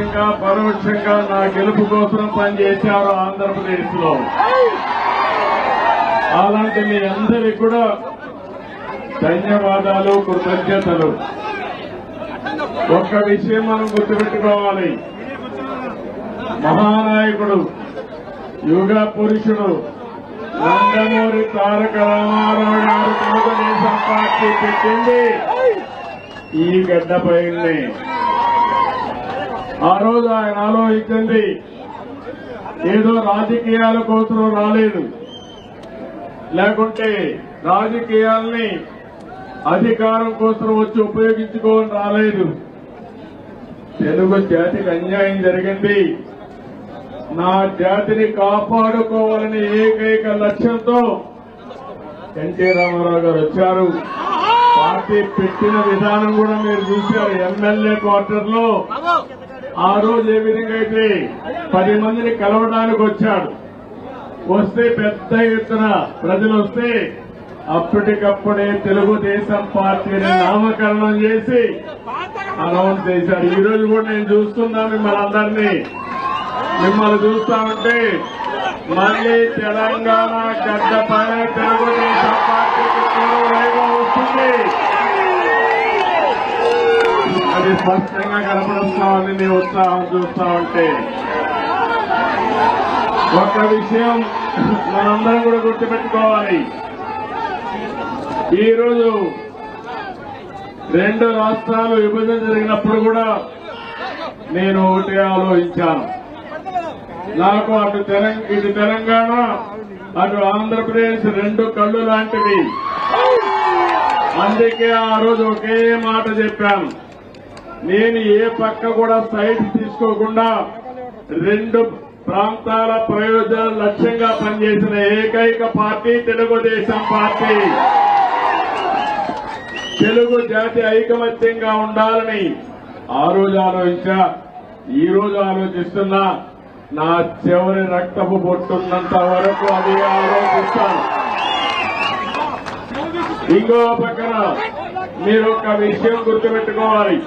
ప్రత్యక్షంగా పరోక్షంగా నా గెలుపు కోసం పనిచేశారు ఆంధ్రప్రదేశ్ లో. అలాంటి మీ అందరికీ కూడా ధన్యవాదాలు, కృతజ్ఞతలు. ఒక్క విషయం మనం గుర్తుపెట్టుకోవాలి. మహానాయకుడు, యుగ పురుషుడు నందమూరి తారక రామారావు గారు తెలుగుదేశం పార్టీ పెట్టింది ఈ గడ్డపైనే. ఆ రోజు ఆయన ఆలోచించింది ఏదో రాజకీయాల కోసం రాలేదు, లేకుంటే రాజకీయాల్ని అధికారం కోసం వచ్చి ఉపయోగించుకోని రాలేదు. తెలుగు జాతికి అన్యాయం జరిగింది, నా జాతిని కాపాడుకోవాలని ఏకైక లక్ష్యంతో ఎన్టీ రామారావు గారు వచ్చారు. పార్టీ పెట్టిన విధానం కూడా మీరు చూశారు. ఎమ్మెల్యే క్వార్టర్ లో ఆ రోజు ఏ విధంగా అయితే 10 మందిని కలవడానికి వచ్చాడు. వస్తే పెద్ద ఎత్తున ప్రజలు వస్తే అప్పటికప్పుడే తెలుగుదేశం పార్టీని నామకరణం చేసి అనౌన్స్ చేశారు. ఈ రోజు కూడా నేను చూస్తున్నా మిమ్మల్ని చూస్తా ఉంటే మళ్లీ తెలంగాణ గడ్డపైన తెలుగుదేశం పార్టీకి తీవ్రంగా వస్తుంది. అది స్పష్టంగా కనపడుస్తామని నీ ఉత్సాహం చూస్తా ఉంటే. ఒక్క విషయం మనందరం కూడా గుర్తుపెట్టుకోవాలి. ఈరోజు 2 రాష్ట్రాలు విభజన జరిగినప్పుడు కూడా నేను ఒకటి ఆలోచించాను. నాకు ఇటు తెలంగాణ అటు ఆంధ్రప్రదేశ్ 2 కళ్ళు లాంటివి. అందుకే ఆ రోజు ఒకే మాట చెప్పాను, నేను ఏ పక్క కూడా సైడ్ తీసుకోకుండా 2 ప్రాంతాల ప్రయోజనాలు లక్ష్యంగా పనిచేసిన ఏకైక పార్టీ తెలుగుదేశం పార్టీ. తెలుగు జాతి ఐకమత్యంగా ఉండాలని ఆ రోజు ఆలోచించా, ఈ రోజు ఆలోచిస్తున్నా. నా చివరి రక్తపు బొట్టున్నంత వరకు అది ఆలోచిస్తాను. ఇంకో పక్కన మీరు ఒక విషయం గుర్తుపెట్టుకోవాలి.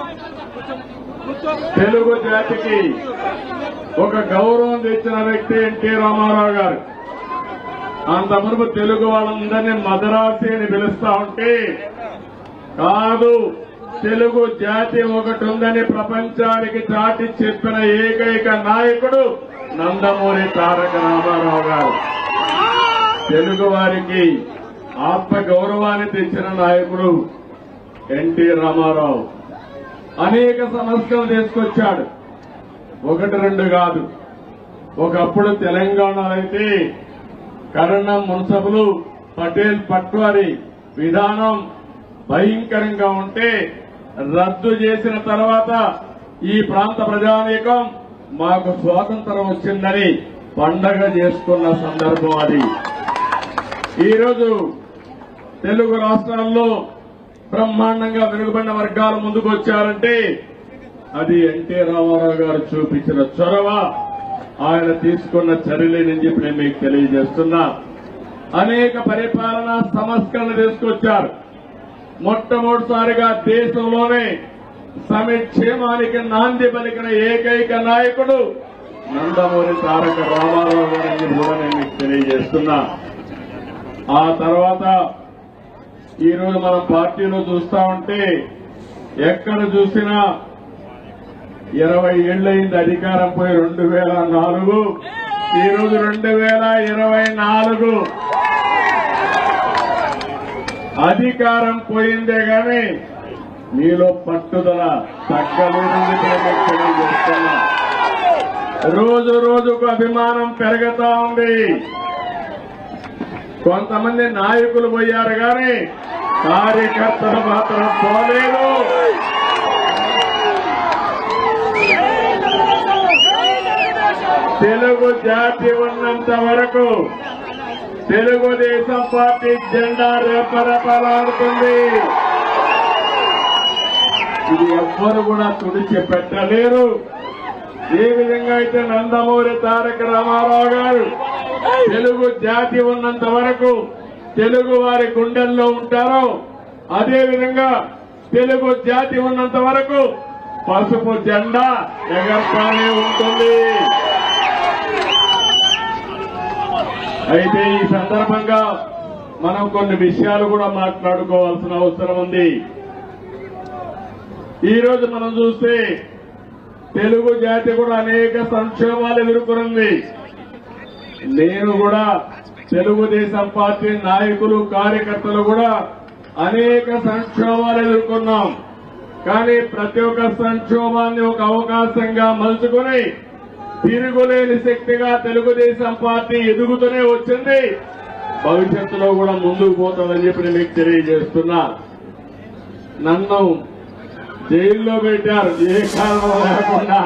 తెలుగు జాతికి ఒక గౌరవం తెచ్చిన వ్యక్తి ఎన్టీ రామారావు గారు. అంత మునుపు తెలుగు వాళ్ళందరినీ మద్రాసి అని పిలుస్తా ఉంటే, కాదు తెలుగు జాతి ఒకటి ఉందని ప్రపంచానికి చాటి చెప్పిన ఏకైక నాయకుడు నందమూరి తారక రామారావు గారు. తెలుగు వారికి ఆత్మ గౌరవాన్ని తెచ్చిన నాయకుడు ఎన్టీ రామారావు. అనేక సమస్యలు తీసుకొచ్చాడు, 1-2 కాదు. ఒకప్పుడు తెలంగాణలో అయితే కరణం మున్సబులు పటేల్ పట్వారీ విధానం భయంకరంగా ఉంటే రద్దు చేసిన తర్వాత ఈ ప్రాంత ప్రజానీకం మాకు స్వాతంత్రం వచ్చిందని పండగ చేసుకున్న సందర్భం అది. ఈరోజు తెలుగు రాష్ట్రాల్లో బ్రహ్మాండంగా వెనుకబడిన వర్గాలు ముందుకు వచ్చారంటే అది ఎన్టీ రామారావు గారు చూపించిన చొరవ, ఆయన తీసుకున్న చర్యలేనని చెప్పి నేను మీకు తెలియజేస్తున్నా. అనేక పరిపాలనా సంస్కరణలు తీసుకొచ్చారు. మొట్టమొదటిసారిగా దేశంలోనే సంక్షేమానికి నాంది పలికిన ఏకైక నాయకుడు నందమూరి తారక రామారావు గారని కూడా నేను మీకు తెలియజేస్తున్నా. ఆ తర్వాత ఈరోజు మనం పార్టీలో చూస్తా ఉంటే ఎక్కడ చూసినా 20 ఏళ్లైంది అధికారం పోయి 2004, ఈరోజు 2024. అధికారం పోయిందే గాని మీలో పట్టుదల తగ్గలేదని తెలియజేస్తున్నా. రోజు రోజుకు అభిమానం పెరుగుతా ఉంది. కొంతమంది నాయకులు పోయారు కానీ కార్యకర్తలు మాత్రం పోలేదు. తెలుగు జాతి ఉన్నంత వరకు తెలుగుదేశం పార్టీ జెండా రెపరెపలాడుతుంది. ఇది ఎవ్వరు కూడా తుడిచి పెట్టలేరు. ఏ విధంగా అయితే నందమూరి తారక రామారావు గారు తెలుగు జాతి ఉన్నంత వరకు తెలుగు వారి గుండెల్లో ఉంటారో, అదేవిధంగా తెలుగు జాతి ఉన్నంత వరకు పసుపు జెండా ఎగరతానే ఉంటుంది. అయితే ఈ సందర్భంగా మనం కొన్ని విషయాలు కూడా మాట్లాడుకోవాల్సిన అవసరం ఉంది. ఈ రోజు మనం చూస్తే తెలుగు జాతి కూడా అనేక సంక్షోభాలు ఎదుర్కొంది. నేను కూడా తెలుగుదేశం పార్టీ నాయకులు కార్యకర్తలు కూడా అనేక సంక్షోభాలు ఎదుర్కొన్నాం. కానీ ప్రతి ఒక్క సంక్షోభాన్ని ఒక అవకాశంగా మలుచుకుని తిరుగులేని శక్తిగా తెలుగుదేశం పార్టీ ఎదుగుతూనే వచ్చింది. భవిష్యత్తులో కూడా ముందుకు పోతుందని చెప్పి మీకు తెలియజేస్తున్నా. నన్ను జైల్లో పెట్టారు ఏ కారణం లేకుండా.